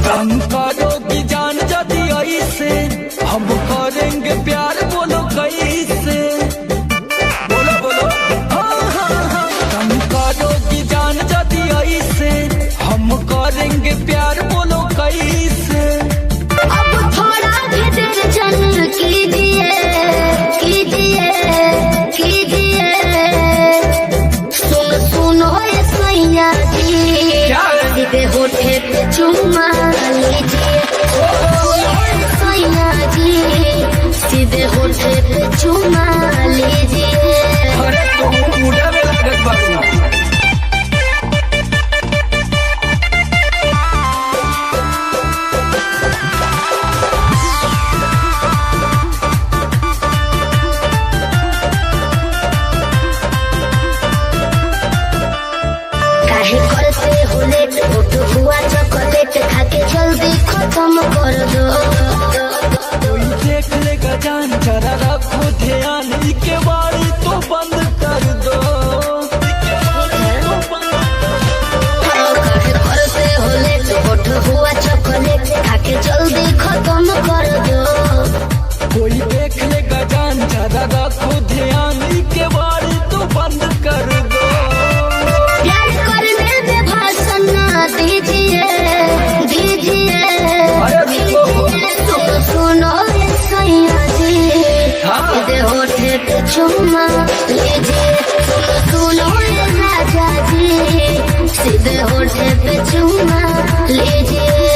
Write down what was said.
तंग करोगी जान जदी ऐसे हम करेंगे प्यार, बोलो कैसे, बोलो बोलो हाँ हाँ हाँ। तंग करोगी जान जदी ऐसे हम करेंगे प्यार, बोलो कैसे। अब थोड़ा भी दर्शन कीजिए कीजिए कीजिए। सुनो ये सैया जी, सीधे होठे पे चुम्मा लीजिए। सैया जी सीधे होठे पे चुम्मा लीजिए। अरे तुम मुड़ा में लागत बाबू। काहे करते हो लेट, होठ हुआ चॉकलेट खाके जल्दी खत्म कर दो। कोई देख लेगा जान, जरा रखो ध्यान, के बारी तो बंद कर दो। काहे करते हो लेट, होठ हुआ चॉकलेट खाके जल्दी खत्म कर दो। कोई देख लेगा जान, जरा रखो ध्यान, के बारी तो बंद कर दो। प्यार करने में भाषण ना दीजिए दीजिए। सुनो ये सैया जी, सीधे होठे पे चुम्मा लीजिए। सुनो ये राजा जी, सीधे होठे पे चुम्मा लीजिए।